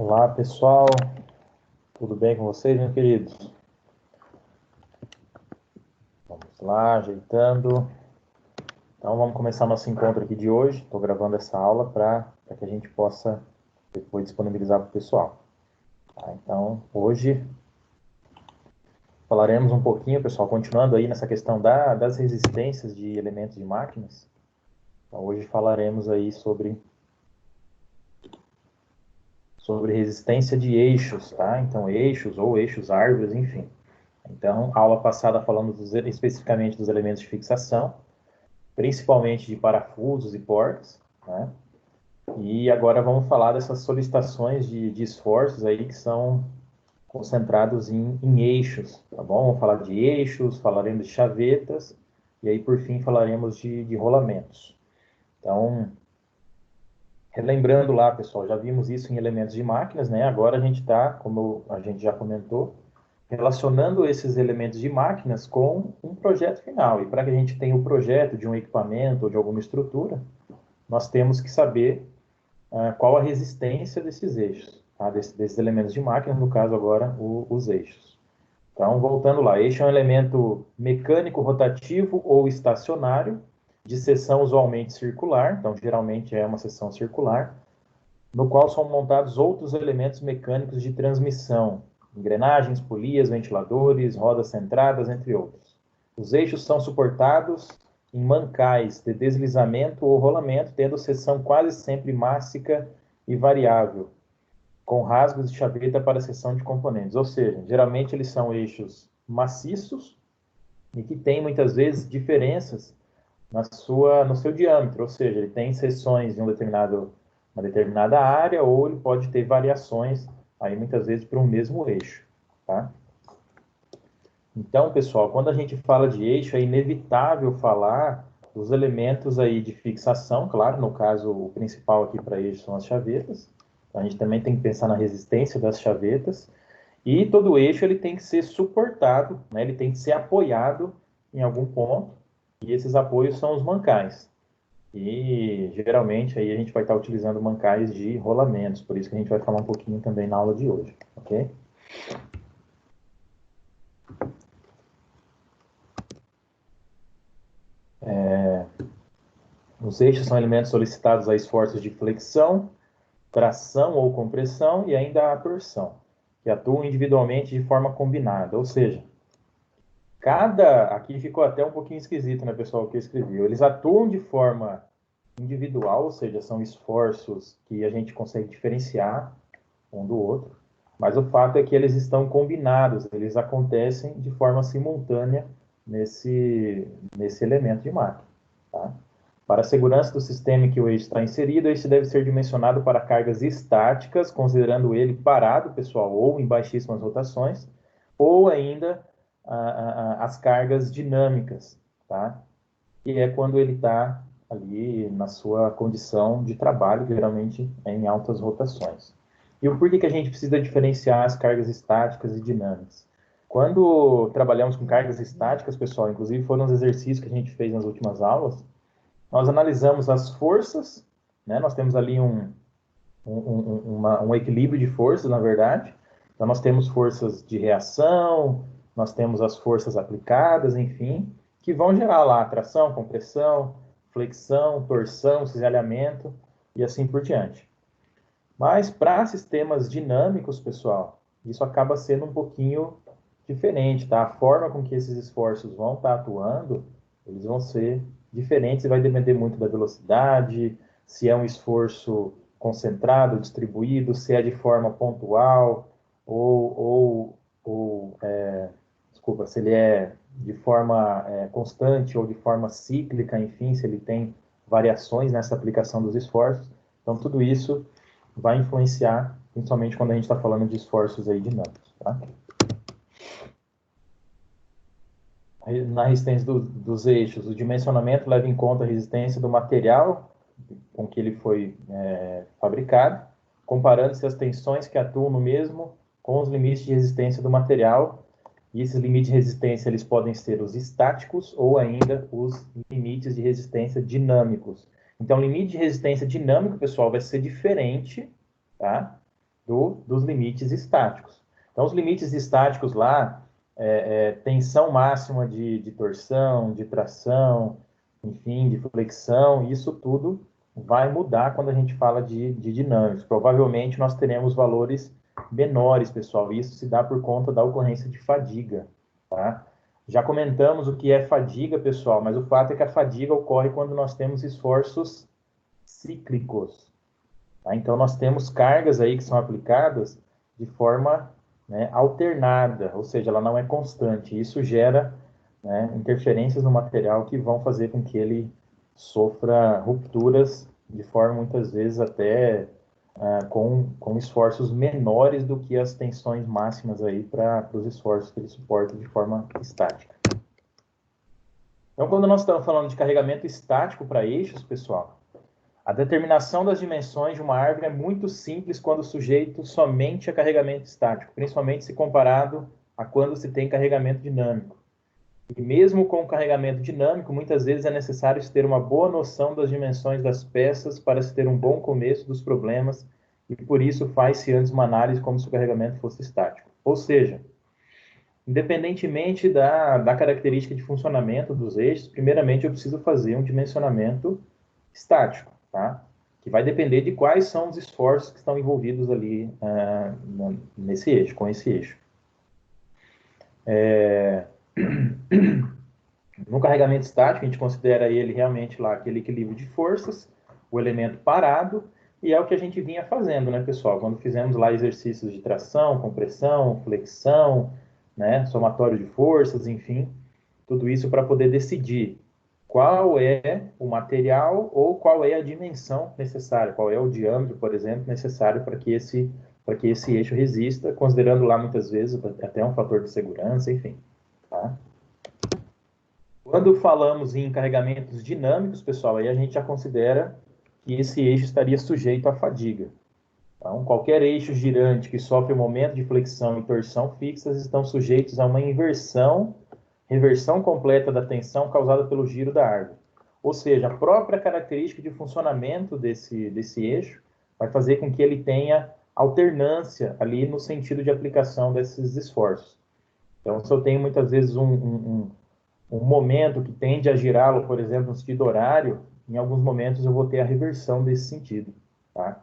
Olá, pessoal. Tudo bem com vocês, meus queridos? Vamos lá, ajeitando. Então, vamos começar nosso encontro aqui de hoje. Estou gravando essa aula para que a gente possa depois disponibilizar para o pessoal. Tá? Então, hoje falaremos um pouquinho, pessoal, continuando aí nessa questão das resistências de elementos de máquinas. Então, hoje falaremos aí sobre resistência de eixos, tá? Então, eixos ou eixos árvores, enfim. Então, a aula passada falando especificamente dos elementos de fixação, principalmente de parafusos e portas, né? E agora vamos falar dessas solicitações de esforços aí que são concentrados em eixos, tá bom? Vamos falar de eixos, falaremos de chavetas, e aí, por fim, falaremos de rolamentos. Então, relembrando lá, pessoal, já vimos isso em elementos de máquinas, né? Agora a gente está, como a gente já comentou, relacionando esses elementos de máquinas com um projeto final. E para que a gente tenha o projeto de um equipamento ou de alguma estrutura, nós temos que saber qual a resistência desses eixos, tá? desses elementos de máquina, no caso agora os eixos. Então, voltando lá, eixo é um elemento mecânico rotativo ou estacionário, de seção usualmente circular, então geralmente é uma seção circular, no qual são montados outros elementos mecânicos de transmissão, engrenagens, polias, ventiladores, rodas centradas, entre outros. Os eixos são suportados em mancais de deslizamento ou rolamento, tendo seção quase sempre mássica e variável, com rasgos de chaveta para a seção de componentes. Ou seja, geralmente eles são eixos maciços e que têm muitas vezes diferenças no seu diâmetro, ou seja, ele tem seções de uma determinada área, ou ele pode ter variações, aí muitas vezes para um mesmo eixo, tá? Então, pessoal, quando a gente fala de eixo, é inevitável falar dos elementos aí de fixação, claro, no caso, o principal aqui para eixo são as chavetas, então, a gente também tem que pensar na resistência das chavetas, e todo eixo ele tem que ser suportado, né? Ele tem que ser apoiado em algum ponto, e esses apoios são os mancais. E geralmente aí a gente vai estar utilizando mancais de rolamentos, por isso que a gente vai falar um pouquinho também na aula de hoje, ok? Os eixos são elementos solicitados a esforços de flexão, tração ou compressão e ainda a torção, que atuam individualmente de forma combinada, ou seja, aqui ficou até um pouquinho esquisito, né, pessoal, que eu escrevi. Eles atuam de forma individual, ou seja, são esforços que a gente consegue diferenciar um do outro, mas o fato é que eles estão combinados, eles acontecem de forma simultânea nesse elemento de máquina. Tá? Para a segurança do sistema em que o eixo está inserido, este deve ser dimensionado para cargas estáticas, considerando ele parado, pessoal, ou em baixíssimas rotações, ou ainda as cargas dinâmicas, tá? Que é quando ele está ali na sua condição de trabalho, que geralmente é em altas rotações. E o porquê que a gente precisa diferenciar as cargas estáticas e dinâmicas? Quando trabalhamos com cargas estáticas, pessoal, inclusive foram os exercícios que a gente fez nas últimas aulas, nós analisamos as forças, né? Nós temos ali um equilíbrio de forças, na verdade. Então, nós temos forças de reação, nós temos as forças aplicadas, enfim, que vão gerar lá tração, compressão, flexão, torção, cisalhamento e assim por diante. Mas para sistemas dinâmicos, pessoal, isso acaba sendo um pouquinho diferente, tá? A forma com que esses esforços vão estar atuando, eles vão ser diferentes e vai depender muito da velocidade, se é um esforço concentrado, distribuído, se é de forma pontual desculpa, se ele é de forma constante ou de forma cíclica, enfim, se ele tem variações nessa aplicação dos esforços. Então, tudo isso vai influenciar, principalmente quando a gente está falando de esforços aí dinâmicos, tá? Na resistência dos eixos, o dimensionamento leva em conta a resistência do material com que ele foi fabricado, comparando-se as tensões que atuam no mesmo com os limites de resistência do material. E esses limites de resistência eles podem ser os estáticos ou ainda os limites de resistência dinâmicos. Então, o limite de resistência dinâmico, pessoal, vai ser diferente, tá? dos limites estáticos. Então, os limites estáticos lá, tensão máxima de torção, de tração, enfim, de flexão, isso tudo vai mudar quando a gente fala de dinâmicos. Provavelmente nós teremos valores menores, pessoal. Isso se dá por conta da ocorrência de fadiga, tá? Já comentamos o que é fadiga, pessoal, mas o fato é que a fadiga ocorre quando nós temos esforços cíclicos, tá? Então, nós temos cargas aí que são aplicadas de forma, né, alternada, ou seja, ela não é constante. Isso gera, né, interferências no material que vão fazer com que ele sofra rupturas de forma, muitas vezes, até com esforços menores do que as tensões máximas aí para os esforços que ele suporta de forma estática. Então, quando nós estamos falando de carregamento estático para eixos, pessoal, a determinação das dimensões de uma árvore é muito simples quando sujeito somente a carregamento estático, principalmente se comparado a quando se tem carregamento dinâmico. E mesmo com o carregamento dinâmico, muitas vezes é necessário se ter uma boa noção das dimensões das peças para se ter um bom começo dos problemas, e por isso faz-se antes uma análise como se o carregamento fosse estático. Ou seja, independentemente da característica de funcionamento dos eixos, primeiramente eu preciso fazer um dimensionamento estático, tá? Que vai depender de quais são os esforços que estão envolvidos ali nesse eixo, com esse eixo. No carregamento estático, a gente considera ele realmente lá aquele equilíbrio de forças, o elemento parado, e é o que a gente vinha fazendo, né, pessoal? Quando fizemos lá exercícios de tração, compressão, flexão, né, somatório de forças, enfim, tudo isso para poder decidir qual é o material ou qual é a dimensão necessária, qual é o diâmetro, por exemplo, necessário para que esse eixo resista, considerando lá muitas vezes até um fator de segurança, enfim, tá? Quando falamos em carregamentos dinâmicos, pessoal, aí a gente já considera que esse eixo estaria sujeito à fadiga. Então, qualquer eixo girante que sofre um momento de flexão e torção fixas estão sujeitos a uma reversão completa da tensão causada pelo giro da árvore. Ou seja, a própria característica de funcionamento desse eixo vai fazer com que ele tenha alternância ali no sentido de aplicação desses esforços. Então, se eu tenho muitas vezes um momento que tende a girá-lo, por exemplo, no sentido horário, em alguns momentos eu vou ter a reversão desse sentido, tá?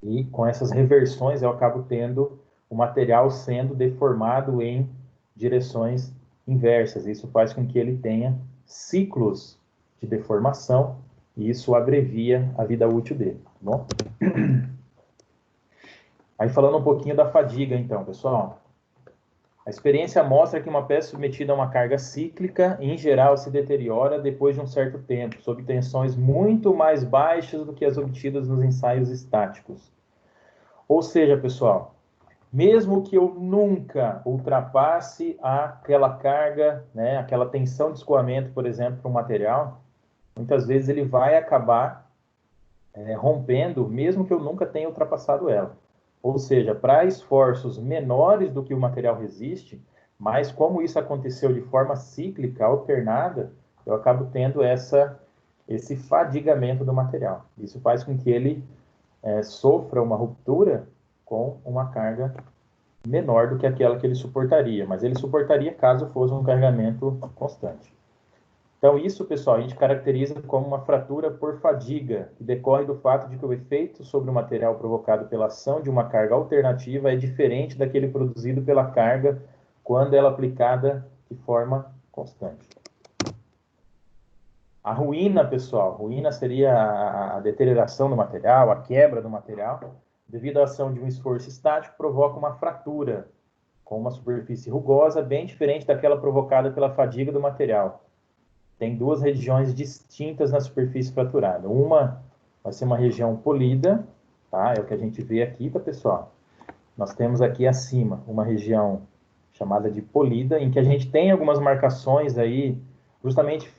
E com essas reversões eu acabo tendo o material sendo deformado em direções inversas. Isso faz com que ele tenha ciclos de deformação e isso abrevia a vida útil dele, tá bom? Aí falando um pouquinho da fadiga, então, pessoal. A experiência mostra que uma peça submetida a uma carga cíclica, em geral, se deteriora depois de um certo tempo, sob tensões muito mais baixas do que as obtidas nos ensaios estáticos. Ou seja, pessoal, mesmo que eu nunca ultrapasse aquela carga, né, aquela tensão de escoamento, por exemplo, para um material, muitas vezes ele vai acabar rompendo, mesmo que eu nunca tenha ultrapassado ela. Ou seja, para esforços menores do que o material resiste, mas como isso aconteceu de forma cíclica, alternada, eu acabo tendo esse fadigamento do material. Isso faz com que ele sofra uma ruptura com uma carga menor do que aquela que ele suportaria, mas ele suportaria caso fosse um carregamento constante. Então, isso, pessoal, a gente caracteriza como uma fratura por fadiga, que decorre do fato de que o efeito sobre o material provocado pela ação de uma carga alternativa é diferente daquele produzido pela carga quando ela é aplicada de forma constante. A ruína, pessoal, ruína seria a deterioração do material, a quebra do material, devido à ação de um esforço estático, provoca uma fratura com uma superfície rugosa, bem diferente daquela provocada pela fadiga do material. Tem duas regiões distintas na superfície fraturada. Uma vai ser uma região polida, tá? É o que a gente vê aqui, tá, pessoal? Nós temos aqui acima uma região chamada de polida, em que a gente tem algumas marcações aí, justamente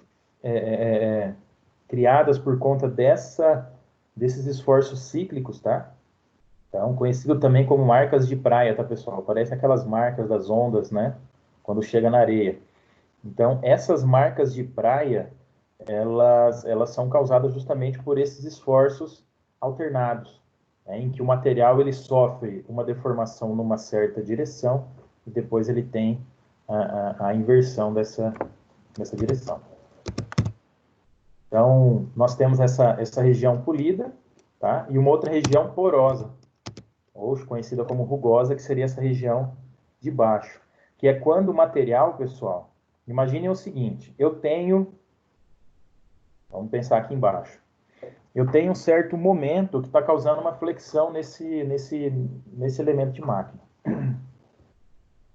criadas por conta desses esforços cíclicos, tá? Então, conhecido também como marcas de praia, tá, pessoal? Parecem aquelas marcas das ondas, né? Quando chega na areia. Então, essas marcas de praia, elas são causadas justamente por esses esforços alternados. em que o material ele sofre uma deformação numa certa direção e depois ele tem a inversão dessa direção. Então, nós temos essa região polida, tá? E uma outra região porosa, ou conhecida como rugosa, que seria essa região de baixo, que é quando o material, pessoal, imaginem o seguinte, vamos pensar aqui embaixo, eu tenho um certo momento que está causando uma flexão nesse elemento de máquina.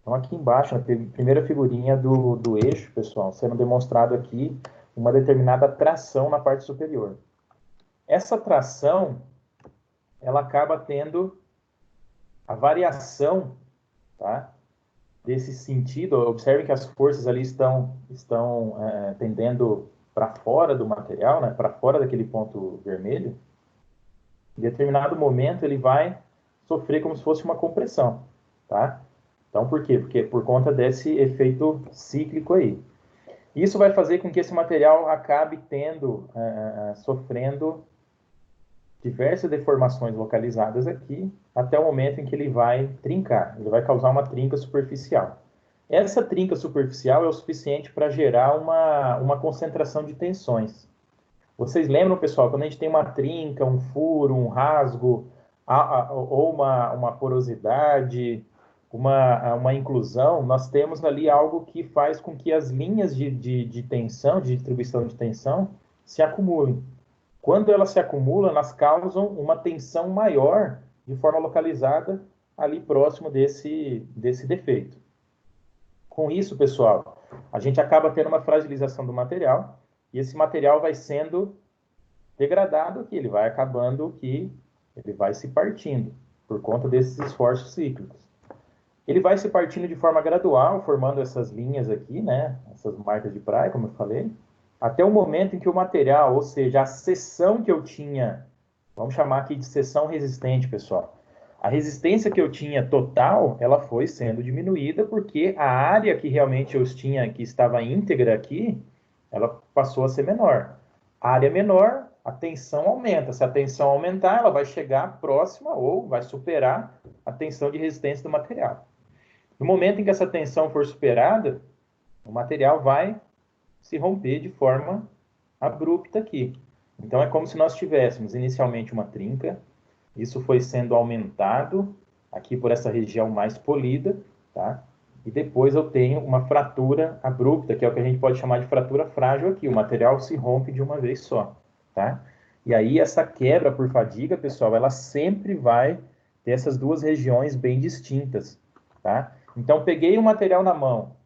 Então, aqui embaixo, na primeira figurinha do eixo, pessoal, sendo demonstrado aqui uma determinada tração na parte superior. Essa tração, ela acaba tendo a variação, tá, desse sentido. Observem que as forças ali estão tendendo para fora do material, né, para fora daquele ponto vermelho. Em determinado momento, ele vai sofrer como se fosse uma compressão, tá? Então, por quê? Porque por conta desse efeito cíclico aí. Isso vai fazer com que esse material acabe sofrendo diversas deformações localizadas aqui, até o momento em que ele vai trincar, ele vai causar uma trinca superficial. Essa trinca superficial é o suficiente para gerar uma concentração de tensões. Vocês lembram, pessoal, quando a gente tem uma trinca, um furo, um rasgo, ou uma porosidade, uma inclusão, nós temos ali algo que faz com que as linhas de tensão, de distribuição de tensão, se acumulem. Quando elas se acumulam, elas causam uma tensão maior de forma localizada ali próximo desse defeito. Com isso, pessoal, a gente acaba tendo uma fragilização do material e esse material vai sendo degradado aqui, ele vai acabando que ele vai se partindo por conta desses esforços cíclicos. Ele vai se partindo de forma gradual, formando essas linhas aqui, né? Essas marcas de praia, como eu falei, até o momento em que o material, ou seja, a seção que eu tinha, vamos chamar aqui de seção resistente, pessoal. A resistência que eu tinha total, ela foi sendo diminuída porque a área que realmente eu tinha, que estava íntegra aqui, ela passou a ser menor. A área menor, a tensão aumenta. Se a tensão aumentar, ela vai chegar próxima ou vai superar a tensão de resistência do material. No momento em que essa tensão for superada, o material vai se romper de forma abrupta aqui. Então, é como se nós tivéssemos inicialmente uma trinca, isso foi sendo aumentado aqui por essa região mais polida, tá? E depois eu tenho uma fratura abrupta, que é o que a gente pode chamar de fratura frágil aqui. O material se rompe de uma vez só, tá? E aí essa quebra por fadiga, pessoal, ela sempre vai ter essas duas regiões bem distintas, tá? Então, peguei o material na mão,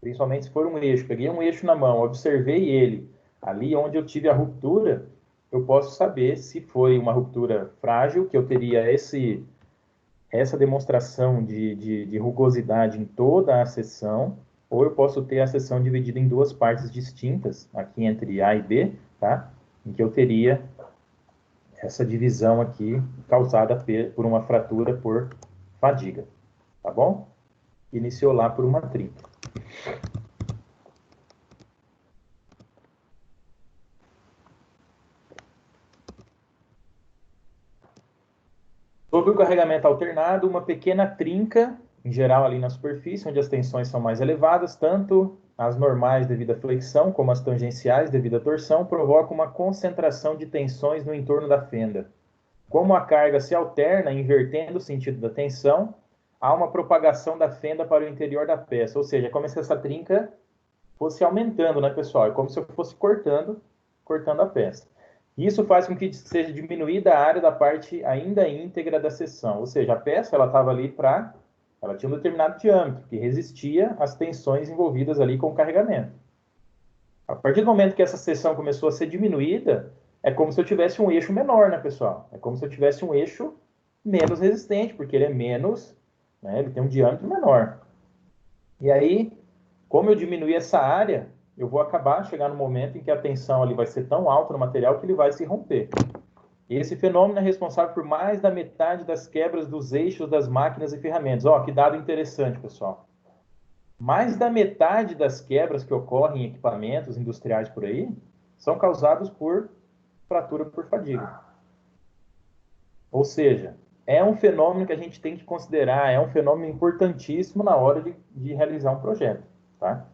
principalmente se for um eixo, peguei um eixo na mão, observei ele, ali onde eu tive a ruptura, eu posso saber se foi uma ruptura frágil, que eu teria essa demonstração de rugosidade em toda a seção, ou eu posso ter a seção dividida em duas partes distintas, aqui entre A e B, tá? Em que eu teria essa divisão aqui causada por uma fratura por fadiga, tá bom? Iniciou lá por uma trinca. Sobre o carregamento alternado, uma pequena trinca, em geral ali na superfície, onde as tensões são mais elevadas, tanto as normais devido à flexão, como as tangenciais devido à torção, provocam uma concentração de tensões no entorno da fenda. Como a carga se alterna, invertendo o sentido da tensão, há uma propagação da fenda para o interior da peça, ou seja, é como se essa trinca fosse aumentando, né, pessoal? É como se eu fosse cortando a peça. Isso faz com que seja diminuída a área da parte ainda íntegra da seção, ou seja, a peça ela estava ali ela tinha um determinado diâmetro que resistia às tensões envolvidas ali com o carregamento. A partir do momento que essa seção começou a ser diminuída, é como se eu tivesse um eixo menor, né, pessoal? É como se eu tivesse um eixo menos resistente, porque ele é menos, né, ele tem um diâmetro menor. E aí, como eu diminuir essa área, eu vou acabar chegar no momento em que a tensão ali vai ser tão alta no material que ele vai se romper. E esse fenômeno é responsável por mais da metade das quebras dos eixos das máquinas e ferramentas. Ó, que dado interessante, pessoal. Mais da metade das quebras que ocorrem em equipamentos industriais por aí são causadas por fratura por fadiga. Ou seja, é um fenômeno que a gente tem que considerar, é um fenômeno importantíssimo na hora de realizar um projeto, tá?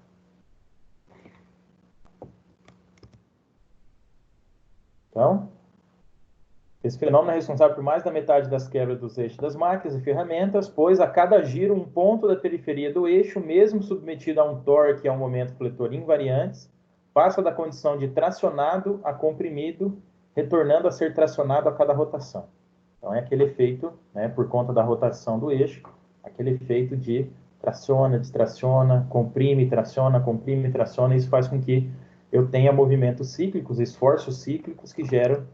Então, esse fenômeno é responsável por mais da metade das quebras dos eixos das máquinas e ferramentas, pois a cada giro um ponto da periferia do eixo, mesmo submetido a um torque e a um momento fletor invariantes, passa da condição de tracionado a comprimido, retornando a ser tracionado a cada rotação. Então é aquele efeito, né, por conta da rotação do eixo, aquele efeito de traciona, distraciona, comprime, traciona, isso faz com que eu tenha movimentos cíclicos, esforços cíclicos que geram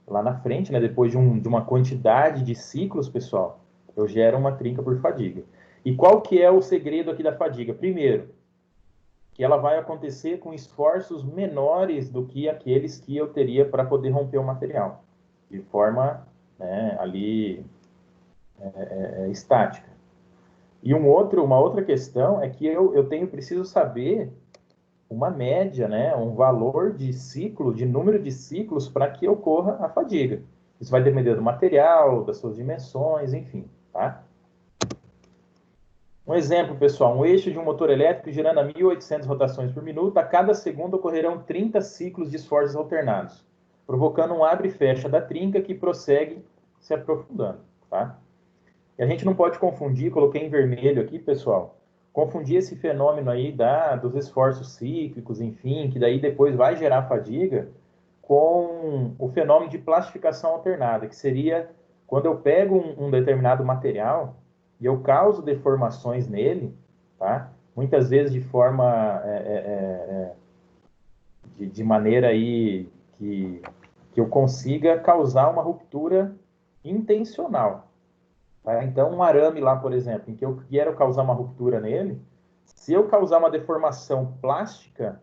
lá na frente, né, depois de uma quantidade de ciclos, pessoal, eu gero uma trinca por fadiga. E qual que é o segredo aqui da fadiga? Primeiro, que ela vai acontecer com esforços menores do que aqueles que eu teria para poder romper o material, de forma, né, ali estática. E uma outra questão é que eu preciso saber uma média, né, um valor de ciclo, de número de ciclos para que ocorra a fadiga. Isso vai depender do material, das suas dimensões, enfim, tá? Um exemplo, pessoal, um eixo de um motor elétrico girando a 1.800 rotações por minuto, a cada segundo ocorrerão 30 ciclos de esforços alternados, provocando um abre e fecha da trinca que prossegue se aprofundando, tá? E a gente não pode confundir, coloquei em vermelho aqui, pessoal, confundir esse fenômeno aí dos esforços cíclicos, enfim, que daí depois vai gerar fadiga, com o fenômeno de plastificação alternada, que seria quando eu pego um determinado material e eu causo deformações nele, tá? Muitas vezes de forma, de maneira aí que eu consiga causar uma ruptura intencional. Tá? Então, um arame lá, por exemplo, em que eu quero causar uma ruptura nele, se eu causar uma deformação plástica,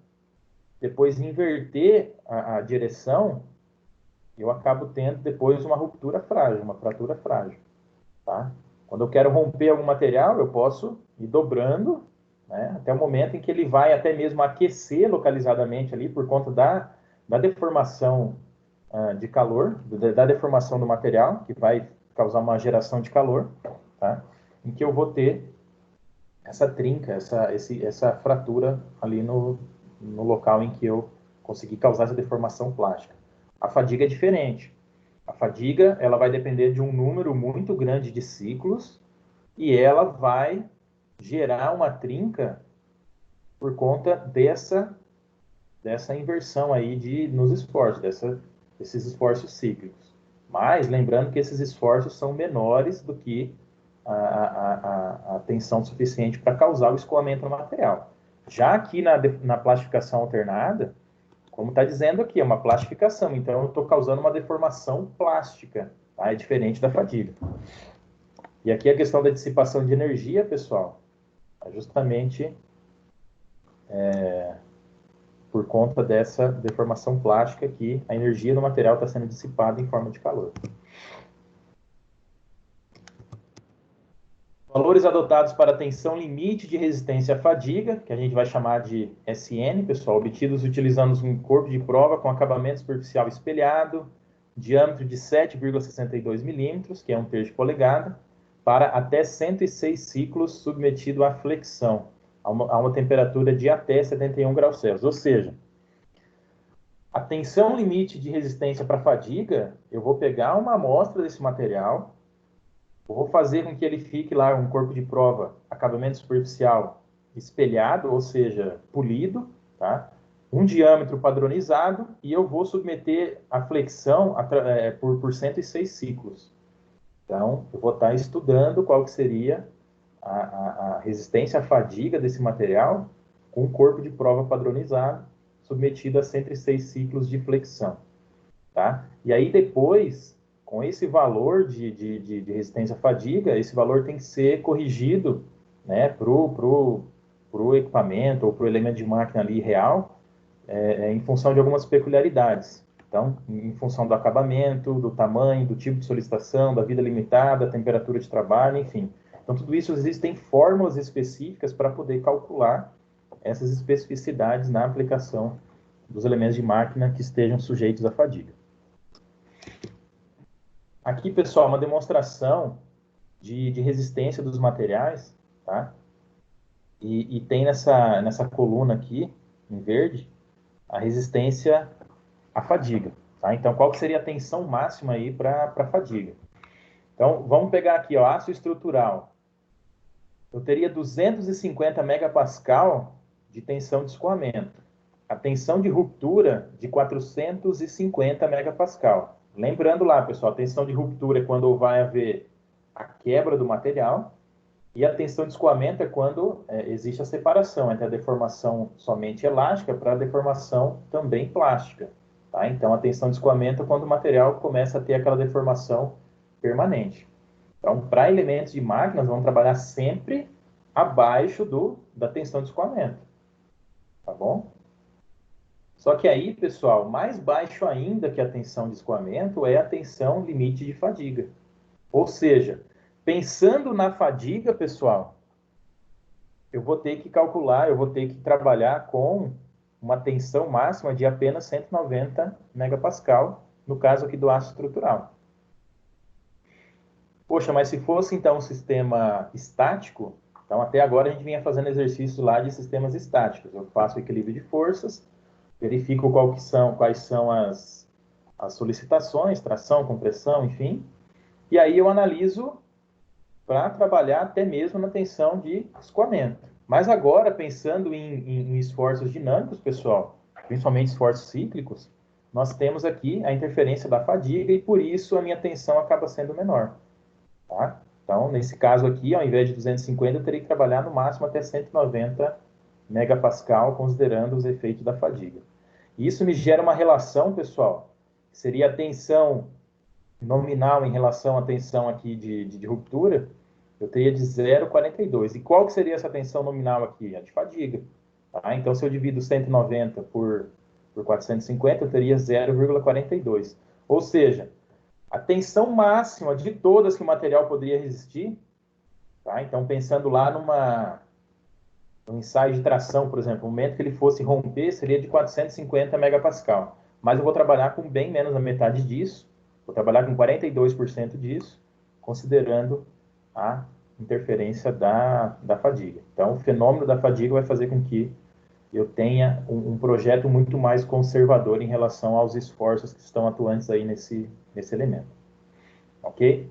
depois inverter a direção, eu acabo tendo depois uma ruptura frágil, uma fratura frágil. Tá? Quando eu quero romper algum material, eu posso ir dobrando, né, até o momento em que ele vai até mesmo aquecer localizadamente ali por conta da deformação de calor, da deformação do material, que vai causar uma geração de calor, tá? Em que eu vou ter essa trinca, essa fratura ali no local em que eu consegui causar essa deformação plástica. A fadiga é diferente. A fadiga, ela vai depender de um número muito grande de ciclos e ela vai gerar uma trinca por conta dessa inversão aí nos esforços, desses esforços cíclicos. Mas lembrando que esses esforços são menores do que a tensão suficiente para causar o escoamento no material. Já aqui na plastificação alternada, como está dizendo aqui, é uma plastificação, então eu estou causando uma deformação plástica, tá? É diferente da fadiga. E aqui a questão da dissipação de energia, pessoal, é justamente por conta dessa deformação plástica que a energia do material está sendo dissipada em forma de calor. Valores adotados para tensão limite de resistência à fadiga, que a gente vai chamar de SN, pessoal, obtidos utilizando um corpo de prova com acabamento superficial espelhado, diâmetro de 7,62 milímetros, que é 1/3 de polegada, para até 106 ciclos submetido à flexão, a uma temperatura de até 71 graus Celsius. Ou seja, a tensão limite de resistência para fadiga, eu vou pegar uma amostra desse material, vou fazer com que ele fique lá um corpo de prova, acabamento superficial espelhado, ou seja, polido, tá? Um diâmetro padronizado e eu vou submeter a flexão por 106 ciclos. Então, eu vou estar estudando qual que seria a resistência à fadiga desse material com um corpo de prova padronizado submetido a 106 ciclos de flexão. Tá? E aí depois, com esse valor de resistência à fadiga, esse valor tem que ser corrigido, né, pro equipamento ou para o elemento de máquina ali real, em função de algumas peculiaridades. Então, em função do acabamento, do tamanho, do tipo de solicitação, da vida limitada, temperatura de trabalho, enfim. Então, tudo isso existem fórmulas específicas para poder calcular essas especificidades na aplicação dos elementos de máquina que estejam sujeitos à fadiga. Aqui, pessoal, uma demonstração de resistência dos materiais, tá? E tem nessa coluna aqui, em verde, a resistência à fadiga, tá? Então, qual que seria a tensão máxima aí para a fadiga? Então, vamos pegar aqui, ó, aço estrutural. Eu teria 250 megapascal de tensão de escoamento. A tensão de ruptura de 450 megapascal. Lembrando lá, pessoal, a tensão de ruptura é quando vai haver a quebra do material e a tensão de escoamento é quando existe a separação entre a deformação somente elástica para a deformação também plástica. Tá? Então, a tensão de escoamento é quando o material começa a ter aquela deformação permanente. Então, para elementos de máquinas, vamos trabalhar sempre abaixo da tensão de escoamento. Tá bom? Só que aí, pessoal, mais baixo ainda que a tensão de escoamento é a tensão limite de fadiga. Ou seja, pensando na fadiga, pessoal, eu vou ter que calcular, eu vou ter que trabalhar com uma tensão máxima de apenas 190 megapascal, no caso aqui do aço estrutural. Poxa, mas se fosse então um sistema estático, então até agora a gente vinha fazendo exercícios lá de sistemas estáticos. Eu faço o equilíbrio de forças, verifico quais são as solicitações, tração, compressão, enfim, e aí eu analiso para trabalhar até mesmo na tensão de escoamento. Mas agora, pensando em esforços dinâmicos, pessoal, principalmente esforços cíclicos, nós temos aqui a interferência da fadiga e por isso a minha tensão acaba sendo menor. Tá? Então, nesse caso aqui, ao invés de 250, eu teria que trabalhar no máximo até 190 megapascal, considerando os efeitos da fadiga. E isso me gera uma relação, pessoal, que seria a tensão nominal em relação à tensão aqui de ruptura, eu teria de 0,42. E qual que seria essa tensão nominal aqui? A de fadiga. Tá? Então, se eu divido 190 por 450, eu teria 0,42. Ou seja, a tensão máxima de todas que o material poderia resistir, tá? Então, pensando lá num ensaio de tração, por exemplo, o momento que ele fosse romper seria de 450 megapascal. Mas eu vou trabalhar com bem menos da metade disso, vou trabalhar com 42% disso, considerando a interferência da fadiga. Então, o fenômeno da fadiga vai fazer com que eu tenha um projeto muito mais conservador em relação aos esforços que estão atuantes aí nesse elemento. Ok?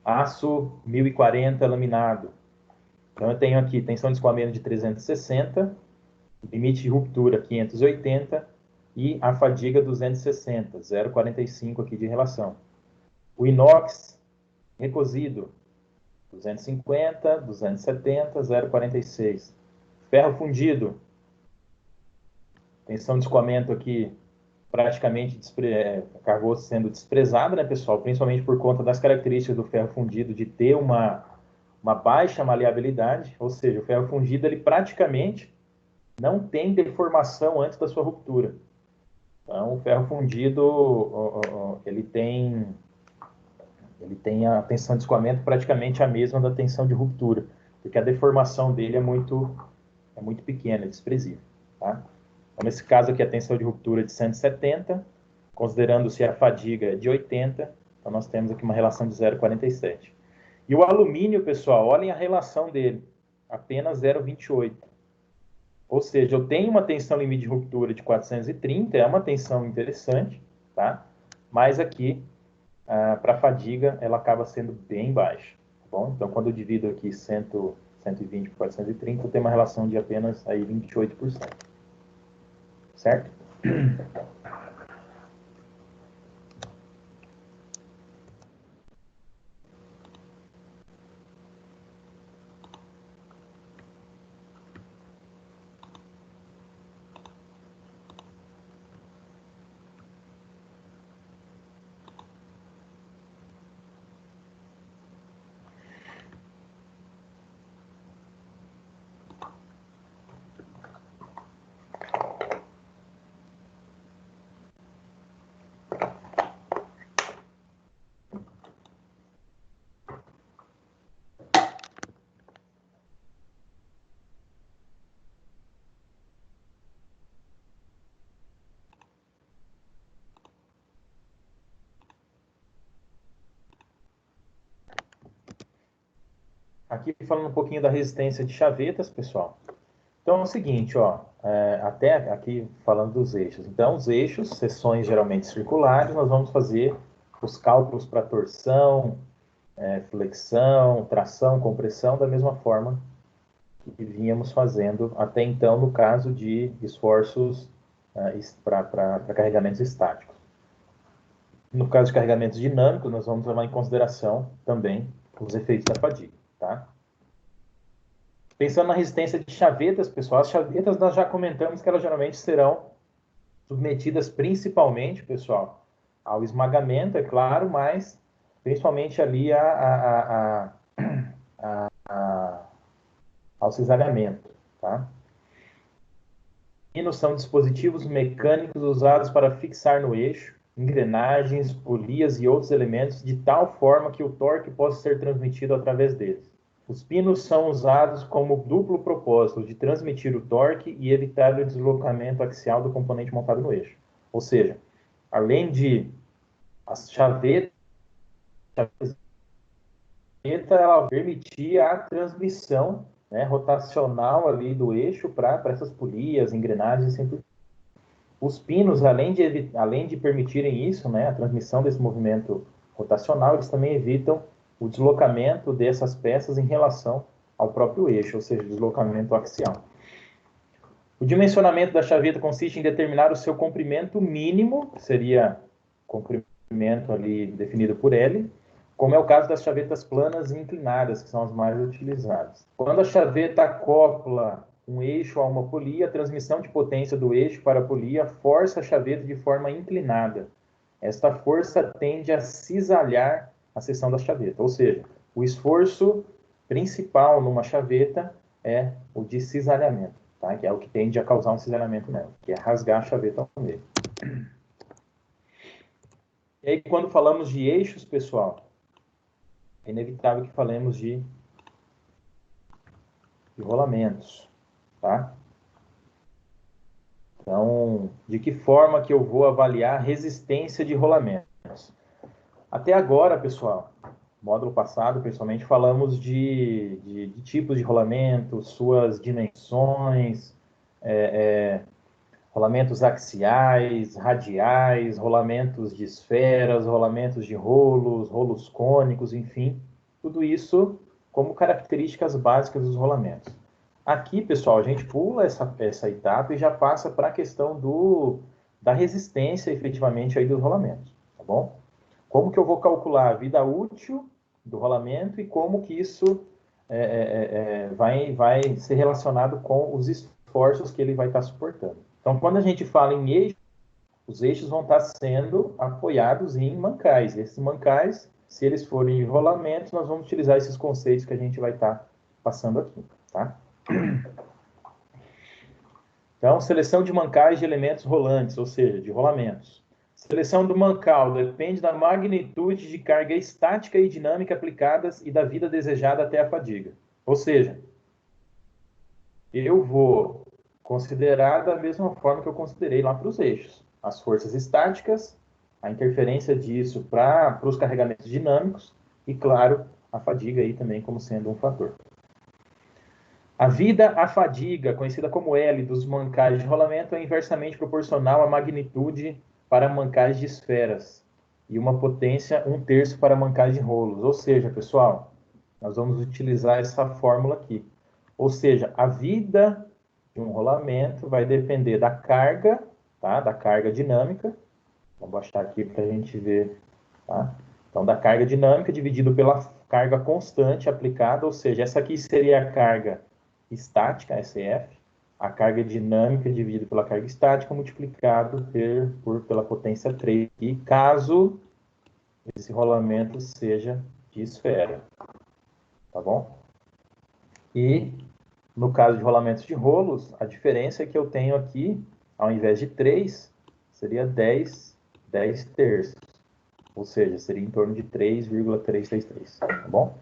Aço 1040 laminado. Então, eu tenho aqui tensão de escoamento de 360, limite de ruptura 580 e a fadiga 260, 0,45 aqui de relação. O inox recozido 250, 270, 0,46. Ferro fundido, tensão de escoamento aqui praticamente acabou sendo desprezada, né, pessoal? Principalmente por conta das características do ferro fundido de ter uma baixa maleabilidade, ou seja, o ferro fundido ele praticamente não tem deformação antes da sua ruptura. Então, o ferro fundido ele tem a tensão de escoamento praticamente a mesma da tensão de ruptura, porque a deformação dele é muito pequena, é desprezível. Tá? Então, nesse caso aqui, a tensão de ruptura é de 170, considerando-se a fadiga de 80, então nós temos aqui uma relação de 0,47. E o alumínio, pessoal, olhem a relação dele, apenas 0,28. Ou seja, eu tenho uma tensão limite de ruptura de 430, é uma tensão interessante, tá? Mas aqui, para a fadiga, ela acaba sendo bem baixa, tá bom? Então, quando eu divido aqui 120 por 430, eu tenho uma relação de apenas aí 28%, certo? aqui falando um pouquinho da resistência de chavetas, pessoal. Então é o seguinte, ó, até aqui falando dos eixos. Então, os eixos, seções geralmente circulares, nós vamos fazer os cálculos para torção, flexão, tração, compressão, da mesma forma que vínhamos fazendo até então no caso de esforços para carregamentos estáticos. No caso de carregamentos dinâmicos, nós vamos levar em consideração também os efeitos da fadiga, tá? Pensando na resistência de chavetas, pessoal, as chavetas nós já comentamos que elas geralmente serão submetidas principalmente, pessoal, ao esmagamento, é claro, mas principalmente ali ao cisalhamento, tá? Pinos são dispositivos mecânicos usados para fixar no eixo engrenagens, polias e outros elementos de tal forma que o torque possa ser transmitido através deles. Os pinos são usados como duplo propósito de transmitir o torque e evitar o deslocamento axial do componente montado no eixo. Ou seja, além de as chavetas, ela permitia a transmissão, né, rotacional ali do eixo para essas polias, engrenagens, sempre. Os pinos, além de permitirem isso, né, a transmissão desse movimento rotacional, eles também evitam o deslocamento dessas peças em relação ao próprio eixo, ou seja, deslocamento axial. O dimensionamento da chaveta consiste em determinar o seu comprimento mínimo, que seria comprimento ali definido por L, como é o caso das chavetas planas e inclinadas, que são as mais utilizadas. Quando a chaveta acopla um eixo a uma polia, a transmissão de potência do eixo para a polia força a chaveta de forma inclinada. Esta força tende a cisalhar a seção da chaveta, ou seja, o esforço principal numa chaveta é o de cisalhamento, tá? Que é o que tende a causar um cisalhamento nela, que é rasgar a chaveta ao meio. E aí, quando falamos de eixos, pessoal, é inevitável que falemos de rolamentos, tá? Então, de que forma que eu vou avaliar a resistência de rolamentos? Até agora, pessoal, módulo passado, principalmente, falamos de tipos de rolamento, suas dimensões, rolamentos axiais, radiais, rolamentos de esferas, rolamentos de rolos, rolos cônicos, enfim, tudo isso como características básicas dos rolamentos. Aqui, pessoal, a gente pula essa etapa e já passa para a questão da resistência, efetivamente, aí dos rolamentos, tá bom? Como que eu vou calcular a vida útil do rolamento e como que isso vai ser relacionado com os esforços que ele vai estar suportando. Então, quando a gente fala em eixo, os eixos vão estar sendo apoiados em mancais. Esses mancais, se eles forem rolamentos, nós vamos utilizar esses conceitos que a gente vai estar passando aqui, tá? Então, seleção de mancais de elementos rolantes, ou seja, de rolamentos. Seleção do mancal depende da magnitude de carga estática e dinâmica aplicadas e da vida desejada até a fadiga. Ou seja, eu vou considerar da mesma forma que eu considerei lá para os eixos. As forças estáticas, a interferência disso para os carregamentos dinâmicos e, claro, a fadiga aí também como sendo um fator. A vida à fadiga, conhecida como L, dos mancais de rolamento é inversamente proporcional à magnitude para mancais de esferas e uma potência 1/3 para mancais de rolos. Ou seja, pessoal, nós vamos utilizar essa fórmula aqui. Ou seja, a vida de um rolamento vai depender da carga, tá? Da carga dinâmica. Vou baixar aqui para a gente ver, tá? Então, da carga dinâmica dividido pela carga constante aplicada, ou seja, essa aqui seria a carga estática, SF, a carga dinâmica dividida pela carga estática multiplicado pela potência 3, e caso esse rolamento seja de esfera, tá bom? E no caso de rolamentos de rolos, a diferença é que eu tenho aqui, ao invés de 3, seria 10 terços, ou seja, seria em torno de 3,333, tá bom?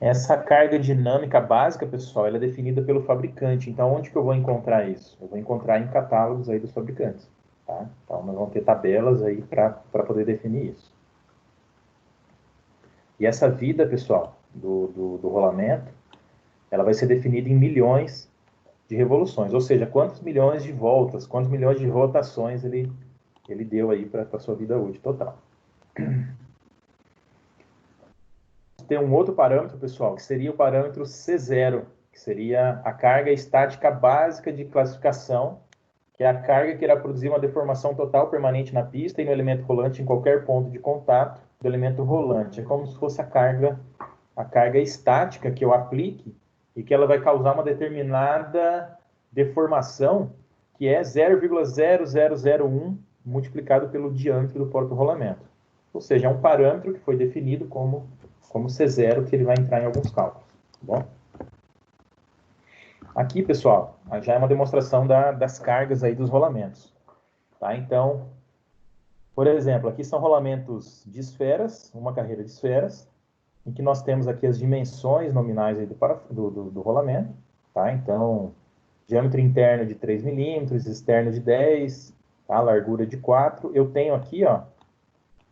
Essa carga dinâmica básica, pessoal, ela é definida pelo fabricante. Então, onde que eu vou encontrar isso? Eu vou encontrar em catálogos aí dos fabricantes, tá? Então, nós vamos ter tabelas aí para poder definir isso. E essa vida, pessoal, do rolamento, ela vai ser definida em milhões de revoluções, ou seja, quantos milhões de voltas, quantos milhões de rotações ele deu aí para a sua vida útil total. Tem um outro parâmetro, pessoal, que seria o parâmetro C0, que seria a carga estática básica de classificação, que é a carga que irá produzir uma deformação total permanente na pista e no elemento rolante em qualquer ponto de contato do elemento rolante. É como se fosse a carga estática que eu aplique e que ela vai causar uma determinada deformação, que é 0,0001 multiplicado pelo diâmetro do porta-rolamento. Ou seja, é um parâmetro que foi definido como C0, que ele vai entrar em alguns cálculos. Tá bom? Aqui, pessoal, já é uma demonstração das cargas aí dos rolamentos. Tá? Então, por exemplo, aqui são rolamentos de esferas, uma carreira de esferas, em que nós temos aqui as dimensões nominais aí do rolamento. Tá? Então, diâmetro interno de 3 milímetros, externo de 10, tá? Largura de 4. Eu tenho aqui, ó,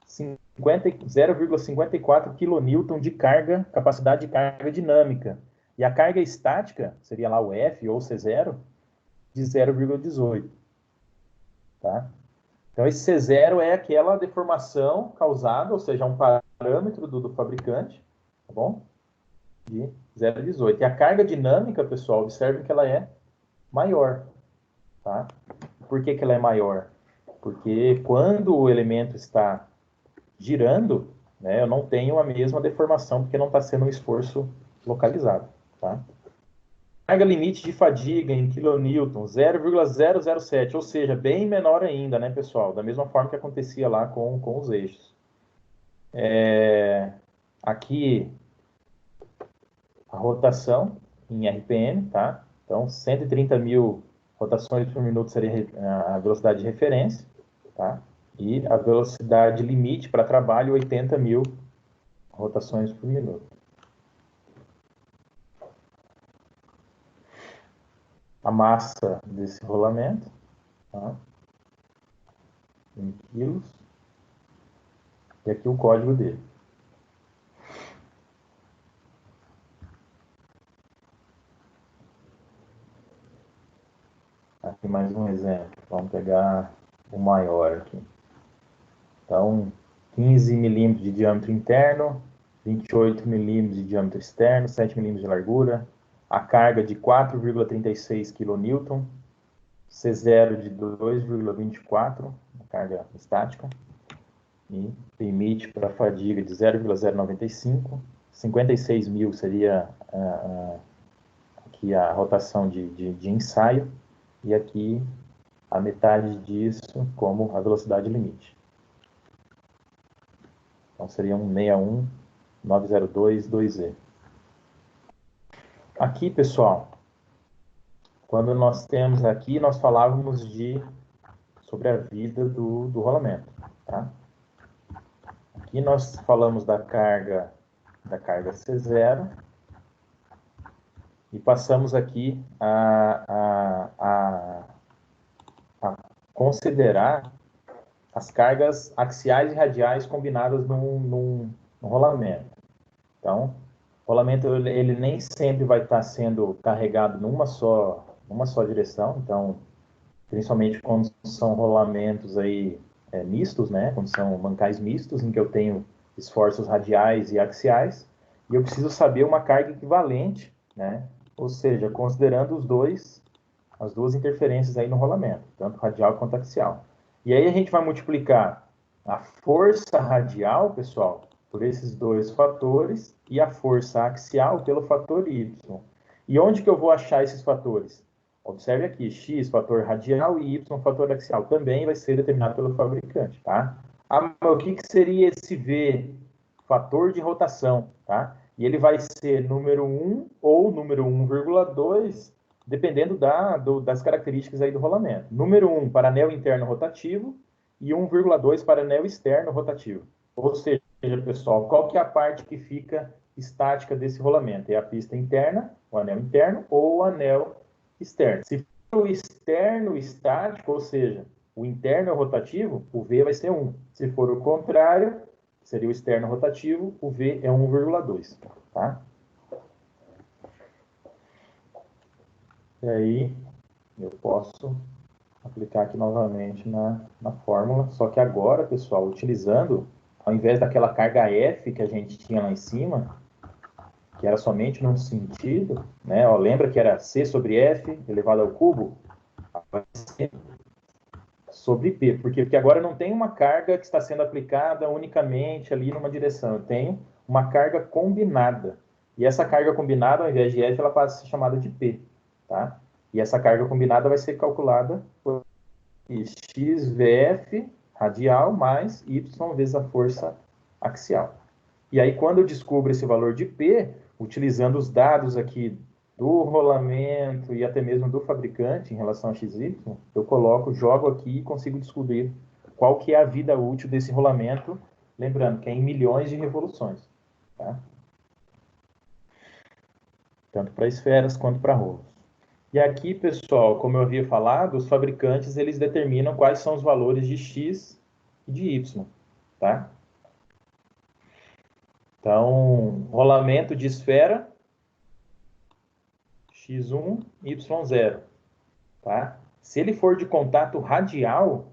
0,54 kN de carga, capacidade de carga dinâmica. E a carga estática, seria lá o F ou C0, de 0,18. Tá? Então, esse C0 é aquela deformação causada, ou seja, um parâmetro do fabricante, tá bom? De 0,18. E a carga dinâmica, pessoal, observe que ela é maior. Tá? Por que ela é maior? Porque quando o elemento está girando, né, eu não tenho a mesma deformação, porque não está sendo um esforço localizado. Tá? Carga limite de fadiga em kN, 0,007, ou seja, bem menor ainda, né, pessoal? Da mesma forma que acontecia lá com os eixos. Aqui, a rotação em RPM, tá? Então, 130 mil rotações por minuto seria a velocidade de referência, tá? E a velocidade limite para trabalho, 80 mil rotações por minuto. A massa desse rolamento, tá? Em quilos. E aqui o código dele. Aqui mais um exemplo. Vamos pegar o maior aqui. Então, 15 milímetros de diâmetro interno, 28 milímetros de diâmetro externo, 7 milímetros de largura, a carga de 4,36 kN, C0 de 2,24, carga estática, e limite para fadiga de 0,095, 56 mil seria aqui a rotação de ensaio, e aqui a metade disso como a velocidade limite. Então, seria um 61902-2E. Aqui, pessoal, quando nós temos aqui, nós falávamos sobre a vida do rolamento. Tá? Aqui nós falamos da carga C0 e passamos aqui a considerar as cargas axiais e radiais combinadas num rolamento. Então, o rolamento ele nem sempre vai estar sendo carregado numa só direção. Então, principalmente quando são rolamentos aí mistos, né? Quando são mancais mistos, em que eu tenho esforços radiais e axiais, e eu preciso saber uma carga equivalente, né? Ou seja, considerando as duas interferências aí no rolamento, tanto radial quanto axial. E aí a gente vai multiplicar a força radial, pessoal, por esses dois fatores, e a força axial pelo fator Y. E onde que eu vou achar esses fatores? Observe aqui, X, fator radial, e Y, fator axial. Também vai ser determinado pelo fabricante, tá? Mas o que seria esse V? Fator de rotação, tá? E ele vai ser número 1 ou número 1,2, dependendo das características aí do rolamento. Número 1 para anel interno rotativo e 1,2 para anel externo rotativo. Ou seja, pessoal, qual que é a parte que fica estática desse rolamento? É a pista interna, o anel interno, ou o anel externo. Se for o externo estático, ou seja, o interno é rotativo, o V vai ser 1. Se for o contrário, seria o externo rotativo, o V é 1,2, tá? E aí, eu posso aplicar aqui novamente na fórmula, só que agora, pessoal, utilizando, ao invés daquela carga F que a gente tinha lá em cima, que era somente num sentido, né? Ó, lembra que era C sobre F elevado ao cubo? Vai ser sobre P. Por quê? Porque agora não tem uma carga que está sendo aplicada unicamente ali numa direção. Eu tenho uma carga combinada. E essa carga combinada, ao invés de F, ela passa a ser chamada de P. Tá? E essa carga combinada vai ser calculada por XVF radial mais Y vezes a força axial. E aí, quando eu descubro esse valor de P, utilizando os dados aqui do rolamento e até mesmo do fabricante em relação a XY, eu coloco, jogo aqui e consigo descobrir qual que é a vida útil desse rolamento, lembrando que é em milhões de revoluções, tá? Tanto para esferas quanto para rolos. E aqui, pessoal, como eu havia falado, os fabricantes eles determinam quais são os valores de X e de Y, tá? Então, rolamento de esfera, x1, y0, tá? Se ele for de contato radial,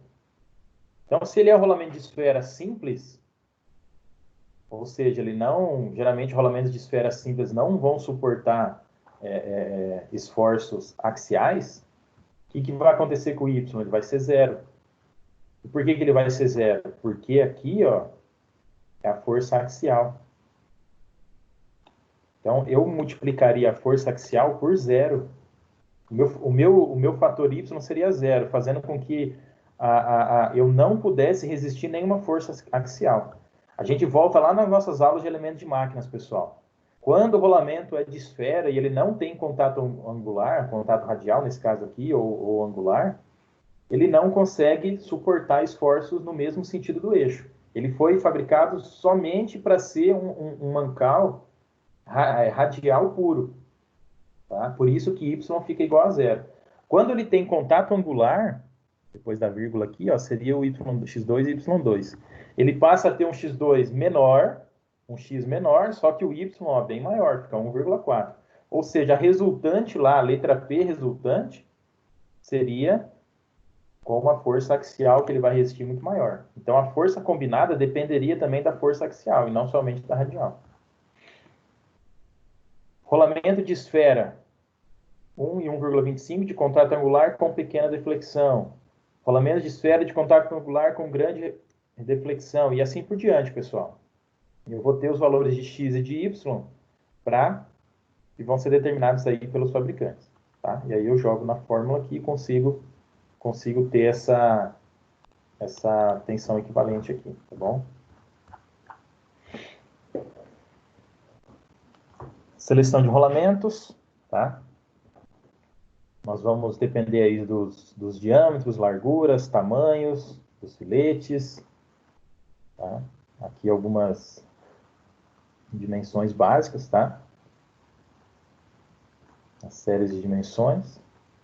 então se ele é rolamento de esfera simples, ou seja, ele não, geralmente rolamentos de esfera simples não vão suportar esforços axiais, o que vai acontecer com o y? Ele vai ser zero. E por que ele vai ser zero? Porque aqui, ó, é a força axial. Então, eu multiplicaria a força axial por zero. O meu fator y seria zero, fazendo com que eu não pudesse resistir nenhuma força axial. A gente volta lá nas nossas aulas de elementos de máquinas, pessoal. Quando o rolamento é de esfera e ele não tem contato angular, contato radial nesse caso aqui, ou angular, ele não consegue suportar esforços no mesmo sentido do eixo. Ele foi fabricado somente para ser um mancal radial puro. Tá? Por isso que y fica igual a zero. Quando ele tem contato angular, depois da vírgula aqui, ó, seria o x2 e y2. Ele passa a ter um x2 menor, um x menor, só que o y ó, bem maior, fica 1,4. Ou seja, a resultante lá, a letra P resultante, seria com uma força axial que ele vai resistir muito maior. Então, a força combinada dependeria também da força axial, e não somente da radial. Rolamento de esfera, 1 e 1,25 de contato angular com pequena deflexão. Rolamento de esfera de contato angular com grande deflexão. E assim por diante, pessoal. Eu vou ter os valores de x e de y que vão ser determinados aí pelos fabricantes. Tá? E aí eu jogo na fórmula aqui e consigo ter essa tensão equivalente aqui, tá bom? Seleção de rolamentos, tá? Nós vamos depender aí dos diâmetros, larguras, tamanhos, dos filetes. Tá? Aqui algumas dimensões básicas, tá? As séries de dimensões,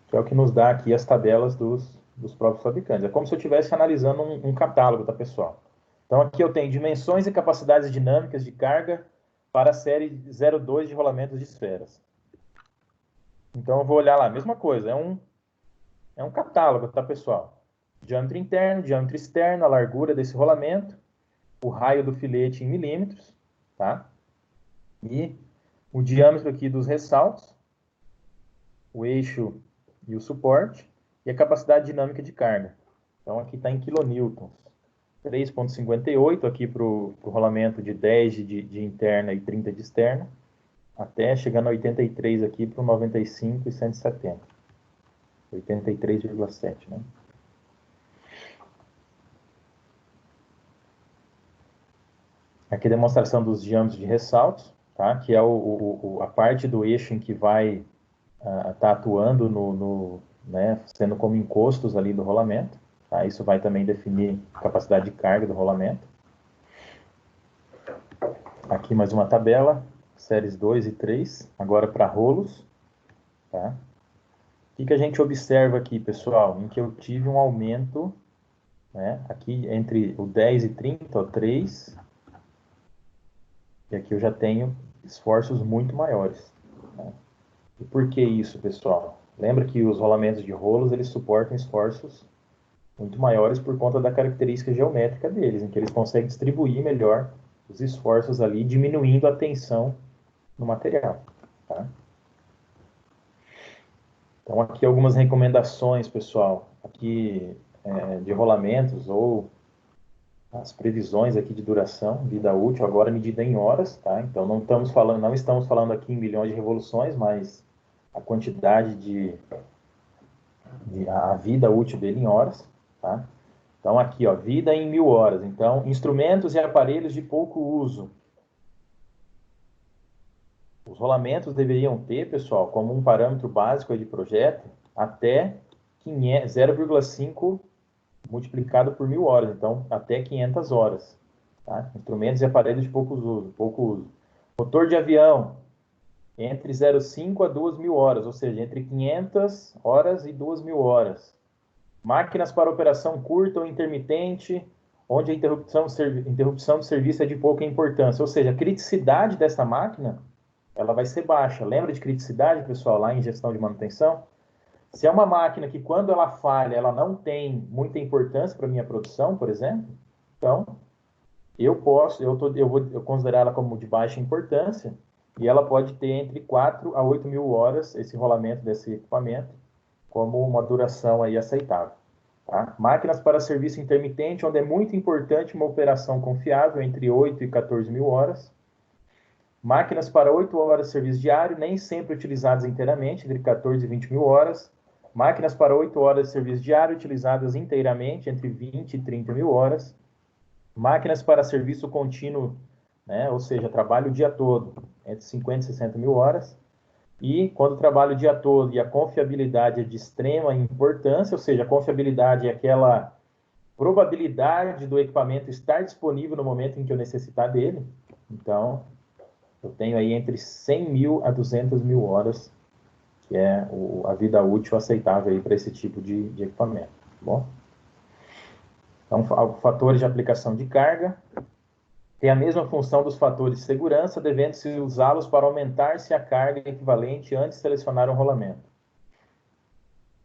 que é o que nos dá aqui as tabelas dos próprios fabricantes. É como se eu estivesse analisando um catálogo, tá, pessoal? Então aqui eu tenho dimensões e capacidades dinâmicas de carga para a série 02 de rolamentos de esferas. Então eu vou olhar lá, mesma coisa, é um catálogo, tá, pessoal? Diâmetro interno, diâmetro externo, a largura desse rolamento, o raio do filete em milímetros, tá? E o diâmetro aqui dos ressaltos, o eixo e o suporte, e a capacidade dinâmica de carga. Então aqui está em quilonewtons. 3,58 aqui para o rolamento de 10 de interna e 30 de externa, até chegando a 83 aqui para o 95 e 170. 83,7, né? Aqui a demonstração dos diâmetros de ressaltos, tá? Que é a parte do eixo em que vai estar atuando né, sendo como encostos ali do rolamento. Tá? Isso vai também definir a capacidade de carga do rolamento. Aqui mais uma tabela, séries 2 e 3, agora para rolos. Tá? O que a gente observa aqui, pessoal? Em que eu tive um aumento, né, aqui entre o 10 e 30, ó, 3, E aqui eu já tenho esforços muito maiores. Né? E por que isso, pessoal? Lembra que os rolamentos de rolos, eles suportam esforços muito maiores por conta da característica geométrica deles, em que eles conseguem distribuir melhor os esforços ali, diminuindo a tensão no material. Tá? Então, aqui algumas recomendações, pessoal, aqui de rolamentos ou as previsões aqui de duração, vida útil, agora medida em horas, tá? Então, não estamos falando aqui em milhões de revoluções, mas a quantidade a vida útil dele em horas, tá? Então, aqui, ó, vida em 1000 horas. Então, instrumentos e aparelhos de pouco uso. Os rolamentos deveriam ter, pessoal, como um parâmetro básico de projeto, até 0,5 multiplicado por 1000 horas. Então, até 500 horas. Tá? Instrumentos e aparelhos de pouco uso. Motor de avião, entre 0,5 a 2.000 horas, ou seja, entre 500 horas e 2.000 horas. Máquinas para operação curta ou intermitente, onde a interrupção do serviço é de pouca importância. Ou seja, a criticidade dessa máquina ela vai ser baixa. Lembra de criticidade, pessoal, lá em gestão de manutenção? Se é uma máquina que, quando ela falha, ela não tem muita importância para a minha produção, por exemplo, então eu vou considerar ela como de baixa importância e ela pode ter entre 4 a 8.000 horas, esse rolamento desse equipamento, como uma duração aí aceitável. Tá? Máquinas para serviço intermitente, onde é muito importante uma operação confiável, entre 8 e 14.000 horas. Máquinas para 8 horas de serviço diário, nem sempre utilizadas inteiramente, entre 14 e 20.000 horas. Máquinas para 8 horas de serviço diário, utilizadas inteiramente, entre 20 e 30.000 horas. Máquinas para serviço contínuo, né, ou seja, trabalho o dia todo, entre 50 e 60.000 horas. E quando trabalho o dia todo e a confiabilidade é de extrema importância, ou seja, a confiabilidade é aquela probabilidade do equipamento estar disponível no momento em que eu necessitar dele. Então, eu tenho aí entre 100.000 a 200.000 horas, que é a vida útil aceitável para esse tipo de equipamento. Tá bom? Então, fatores de aplicação de carga tem a mesma função dos fatores de segurança, devendo-se usá-los para aumentar-se a carga equivalente antes de selecionar um rolamento.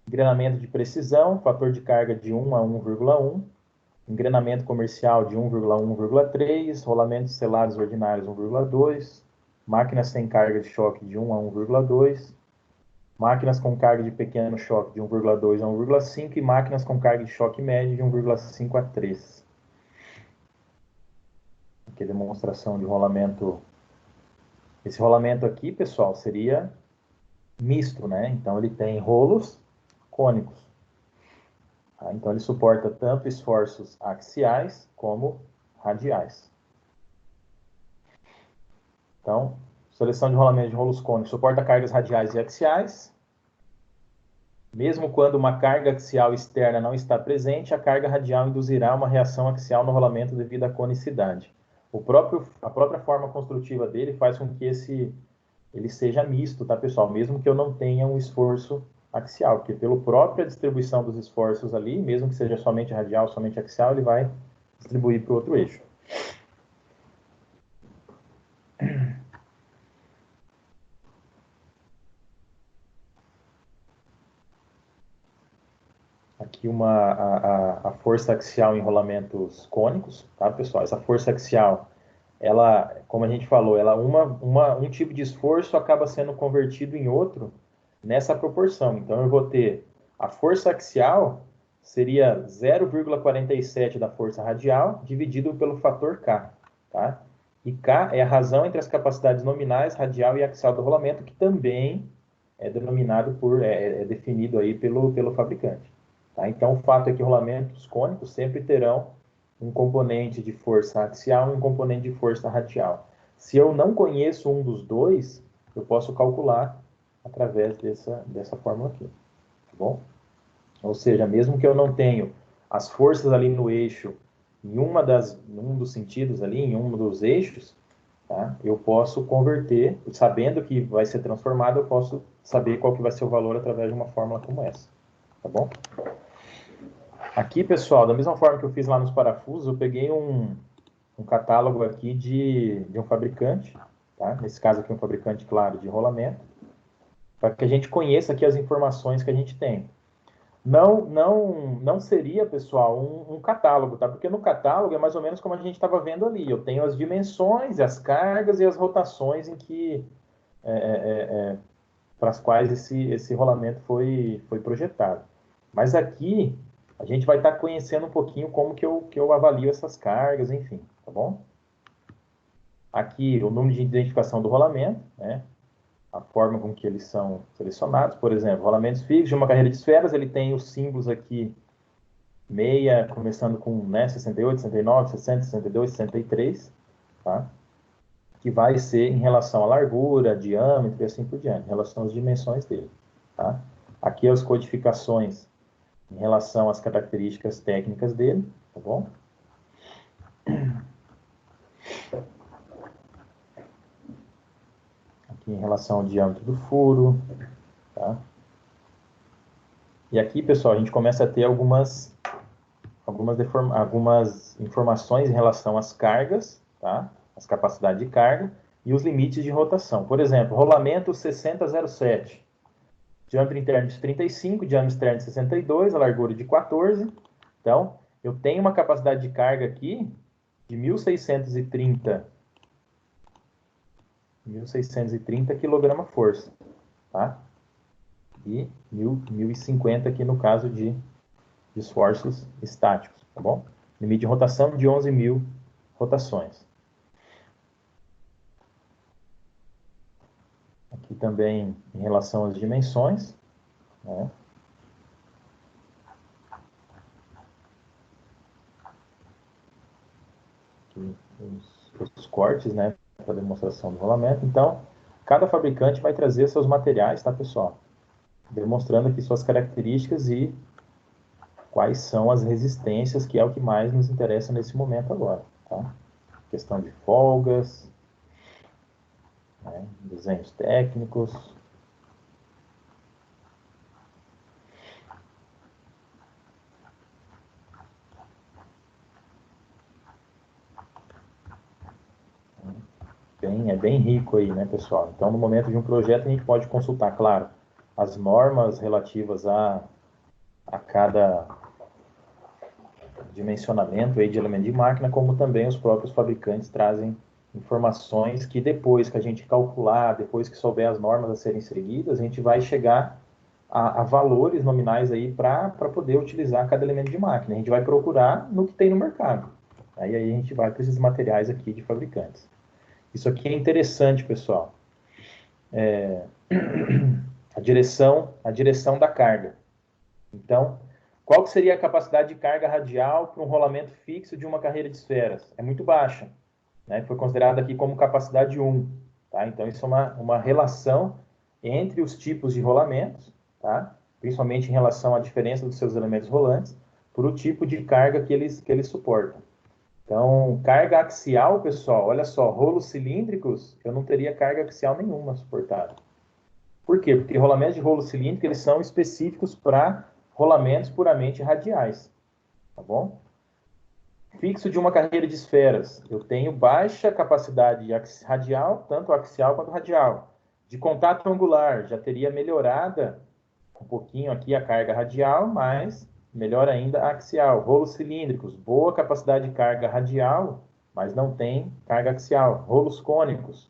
Engrenamento de precisão, fator de carga de 1 a 1,1. Engrenamento comercial de 1,1 a 1,3. Rolamentos selados ordinários 1,2. Máquinas sem carga de choque de 1 a 1,2. Máquinas com carga de pequeno choque de 1,2 a 1,5 e máquinas com carga de choque médio de 1,5 a 3. Aqui a demonstração de rolamento. Esse rolamento aqui, pessoal, seria misto, né? Então ele tem rolos cônicos. Tá? Então ele suporta tanto esforços axiais como radiais. Então, seleção de rolamento de rolos cônicos suporta cargas radiais e axiais. Mesmo quando uma carga axial externa não está presente, a carga radial induzirá uma reação axial no rolamento devido à conicidade. A própria forma construtiva dele faz com que ele seja misto, tá, pessoal? Mesmo que eu não tenha um esforço axial, porque pela própria distribuição dos esforços ali, mesmo que seja somente radial, somente axial, ele vai distribuir para o outro eixo. Aqui a força axial em rolamentos cônicos, tá, pessoal? Essa força axial, ela, como a gente falou, um tipo de esforço acaba sendo convertido em outro nessa proporção. Então, eu vou ter a força axial, seria 0,47 da força radial, dividido pelo fator K, tá? E K é a razão entre as capacidades nominais, radial e axial do rolamento, que também é denominado definido aí pelo fabricante. Tá? Então, o fato é que rolamentos cônicos sempre terão um componente de força axial e um componente de força radial. Se eu não conheço um dos dois, eu posso calcular através dessa fórmula aqui. Tá bom? Ou seja, mesmo que eu não tenha as forças ali no eixo, em um dos sentidos ali, em um dos eixos, tá? Eu posso converter, sabendo que vai ser transformado, eu posso saber qual que vai ser o valor através de uma fórmula como essa. Tá bom? Aqui, pessoal, da mesma forma que eu fiz lá nos parafusos, eu peguei um um catálogo aqui de um fabricante, tá? Nesse caso aqui um fabricante, claro, de rolamento, para que a gente conheça aqui as informações que a gente tem. Não seria, pessoal, um catálogo, tá? Porque no catálogo é mais ou menos como a gente estava vendo ali. Eu tenho as dimensões, as cargas e as rotações em que para as quais esse rolamento foi projetado. Mas aqui a gente vai estar conhecendo um pouquinho como que eu avalio essas cargas, enfim, tá bom? Aqui o número de identificação do rolamento, né? A forma com que eles são selecionados, por exemplo, rolamentos fixos de uma carreira de esferas, ele tem os símbolos aqui, meia, começando com, né, 68, 69, 60, 62, 63, tá? Que vai ser em relação à largura, diâmetro e assim por diante, em relação às dimensões dele, tá? Aqui as codificações em relação às características técnicas dele, tá bom? Aqui em relação ao diâmetro do furo, tá? E aqui, pessoal, a gente começa a ter algumas informações em relação às cargas, tá? As capacidades de carga e os limites de rotação. Por exemplo, rolamento 6007, diâmetro interno de 35, diâmetro externo de 62, a largura de 14. Então, eu tenho uma capacidade de carga aqui de 1.630 kg-força, tá? E 1.050 aqui no caso de esforços estáticos, tá bom? Limite de rotação de 11.000 rotações. Aqui também em relação às dimensões, né? Aqui os cortes, né, para demonstração do rolamento. Então, cada fabricante vai trazer seus materiais, tá, pessoal? Demonstrando aqui suas características e quais são as resistências, que é o que mais nos interessa nesse momento agora, tá? Questão de folgas, né, desenhos técnicos. É bem rico aí, né, pessoal? Então, no momento de um projeto, a gente pode consultar, claro, as normas relativas a cada dimensionamento aí de elemento de máquina, como também os próprios fabricantes trazem informações que depois que a gente calcular, depois que souber as normas a serem seguidas, a gente vai chegar a valores nominais aí para poder utilizar cada elemento de máquina. A gente vai procurar no que tem no mercado. Aí a gente vai para esses materiais aqui de fabricantes. Isso aqui é interessante, pessoal. A direção da carga. Então, qual que seria a capacidade de carga radial para um rolamento fixo de uma carreira de esferas? É muito baixa, né? Foi considerada aqui como capacidade 1, tá? Então, isso é uma relação entre os tipos de rolamentos, tá? Principalmente em relação à diferença dos seus elementos rolantes, por o tipo de carga que eles suportam. Então, carga axial, pessoal, olha só, rolos cilíndricos, eu não teria carga axial nenhuma suportada. Por quê? Porque rolamentos de rolo cilíndrico, eles são específicos para rolamentos puramente radiais, tá bom? Fixo de uma carreira de esferas, eu tenho baixa capacidade radial, tanto axial quanto radial. De contato angular, já teria melhorada um pouquinho aqui a carga radial, mas melhor ainda a axial. Rolos cilíndricos, boa capacidade de carga radial, mas não tem carga axial. Rolos cônicos,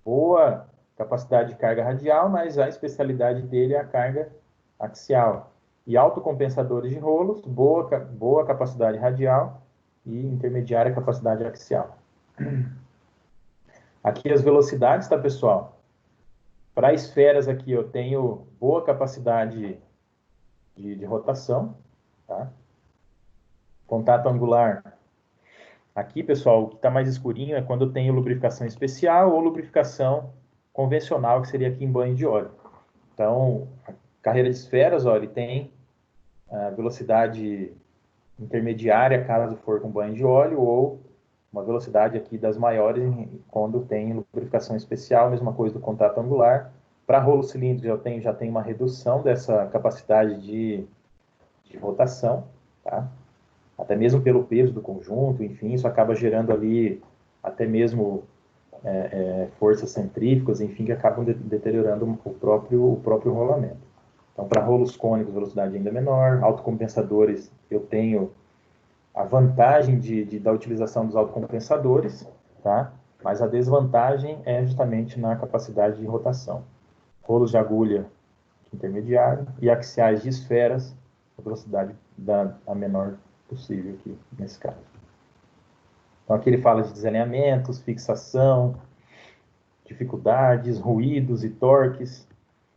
boa capacidade de carga radial, mas a especialidade dele é a carga axial. E autocompensadores de rolos, boa capacidade radial e intermediária capacidade axial. Aqui as velocidades, tá, pessoal? Para esferas aqui eu tenho boa capacidade de rotação, tá? Contato angular. Aqui, pessoal, o que está mais escurinho é quando eu tenho lubrificação especial ou lubrificação convencional, que seria aqui em banho de óleo. Então, a carreira de esferas, ó, ele tem a velocidade intermediária, caso for com banho de óleo, ou uma velocidade aqui das maiores quando tem lubrificação especial, mesma coisa do contato angular. Para rolo cilíndrico, já tem uma redução dessa capacidade de rotação, tá? até mesmo pelo peso do conjunto, enfim, isso acaba gerando ali até mesmo forças centrífugas, enfim, que acabam deteriorando o próprio rolamento. Então, para rolos cônicos, a velocidade ainda é menor, autocompensadores, eu tenho a vantagem da utilização dos autocompensadores, tá? Mas a desvantagem é justamente na capacidade de rotação. Rolos de agulha intermediário e axiais de esferas, a velocidade a menor possível aqui, nesse caso. Então, aqui ele fala de desalinhamentos, fixação, dificuldades, ruídos e torques.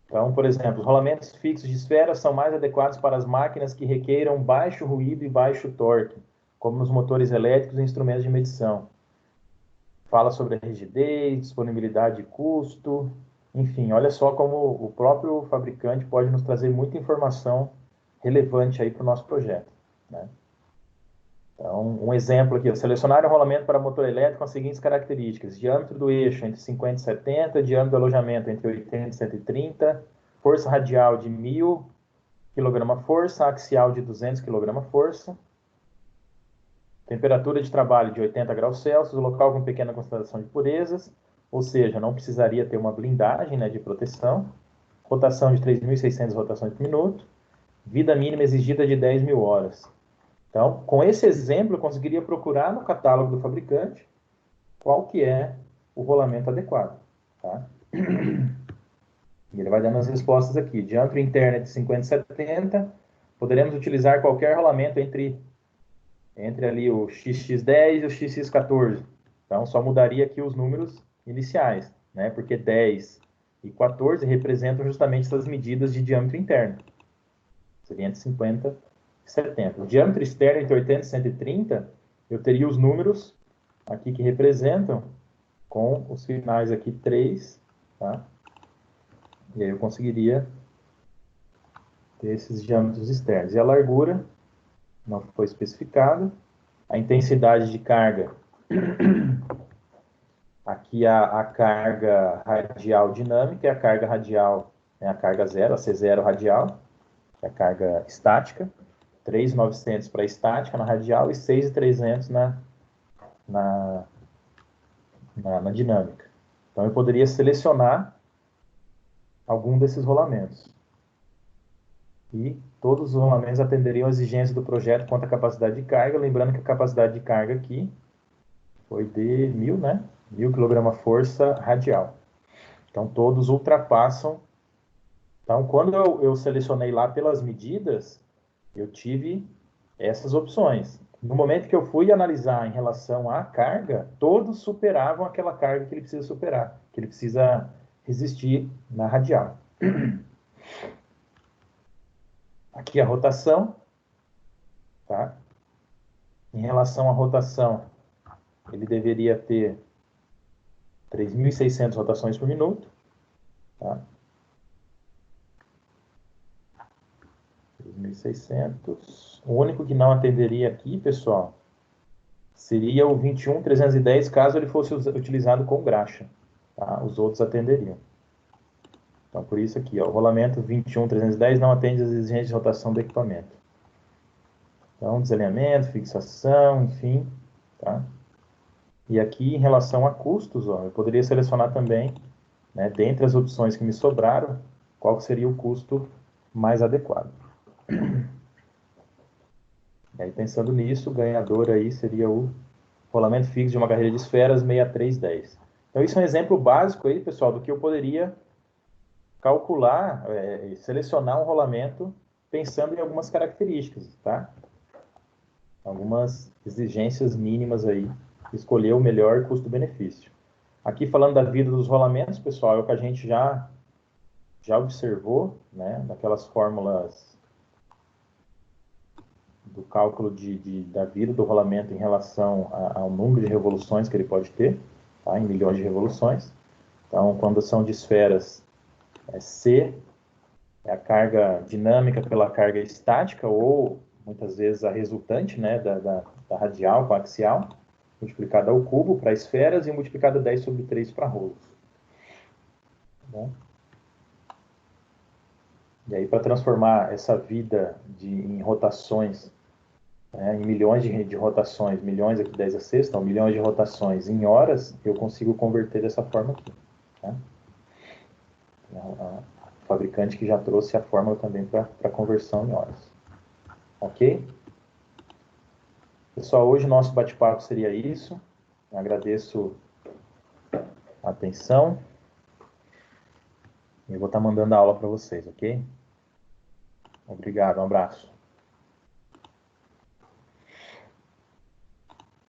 Então, por exemplo, os rolamentos fixos de esferas são mais adequados para as máquinas que requeiram baixo ruído e baixo torque, como nos motores elétricos e instrumentos de medição. Fala sobre a rigidez, disponibilidade e custo. Enfim, olha só como o próprio fabricante pode nos trazer muita informação relevante aí para o nosso projeto, né? Então, um exemplo aqui, selecionar um rolamento para motor elétrico com as seguintes características: diâmetro do eixo entre 50 e 70, diâmetro do alojamento entre 80 e 130, força radial de 1000 kg-força, axial de 200 kg-força, temperatura de trabalho de 80 graus Celsius, local com pequena concentração de impurezas, ou seja, não precisaria ter uma blindagem, né, de proteção, rotação de 3.600 rotações por minuto, vida mínima exigida de 10.000 horas. Então, com esse exemplo, eu conseguiria procurar no catálogo do fabricante qual que é o rolamento adequado, tá? E ele vai dando as respostas aqui. Diâmetro interno é de 50 e 70, poderemos utilizar qualquer rolamento entre ali o XX10 e o XX14. Então, só mudaria aqui os números iniciais, né? Porque 10 e 14 representam justamente essas medidas de diâmetro interno. Seria entre 50 e 70. O diâmetro externo entre 80 e 130, eu teria os números aqui que representam com os finais aqui 3, tá? E aí eu conseguiria ter esses diâmetros externos. E a largura não foi especificada. A intensidade de carga, aqui a carga radial dinâmica, é a carga radial, é a carga zero, a C0 radial, que é a carga estática, 3.900 para estática na radial e 6.300 na dinâmica. Então eu poderia selecionar algum desses rolamentos. E todos os rolamentos atenderiam às exigências do projeto quanto à capacidade de carga, lembrando que a capacidade de carga aqui foi de 1000, né? 1000 kg-força radial. Então, todos ultrapassam. Então, quando eu selecionei lá pelas medidas, eu tive essas opções. No momento que eu fui analisar em relação à carga, todos superavam aquela carga que ele precisa superar, que ele precisa resistir na radial. Aqui a rotação, tá? Em relação à rotação, ele deveria ter 3.600 rotações por minuto, tá? 3.600. O único que não atenderia aqui, pessoal, seria o 21.310, caso ele fosse utilizado com graxa, tá? Os outros atenderiam. Então, por isso aqui, ó, o rolamento 21.310 não atende às exigências de rotação do equipamento. Então, desalinhamento, fixação, enfim, tá? E aqui, em relação a custos, ó, eu poderia selecionar também, né, dentre as opções que me sobraram, qual seria o custo mais adequado. E aí, pensando nisso, o ganhador aí seria o rolamento fixo de uma carreira de esferas 6310. Então, isso é um exemplo básico aí, pessoal, do que eu poderia calcular, selecionar um rolamento pensando em algumas características, tá? Algumas exigências mínimas aí, escolher o melhor custo-benefício. Aqui falando da vida dos rolamentos, pessoal, é o que a gente já observou, né, daquelas fórmulas do cálculo da vida do rolamento em relação ao número de revoluções que ele pode ter, tá, em milhões de revoluções. Então, quando são de esferas, C é a carga dinâmica pela carga estática, ou muitas vezes a resultante, né, da radial com a axial, multiplicada ao cubo para esferas e multiplicada 10 sobre 3 para rolos. Tá bom? E aí, para transformar essa vida em rotações né, em milhões de rotações, milhões aqui 10 a sexta, então milhões de rotações em horas, eu consigo converter dessa forma aqui. Tá? O fabricante que já trouxe a fórmula também para conversão em horas. Ok? Pessoal, hoje o nosso bate-papo seria isso. Eu agradeço a atenção. Eu vou estar mandando a aula para vocês, ok? Obrigado, um abraço.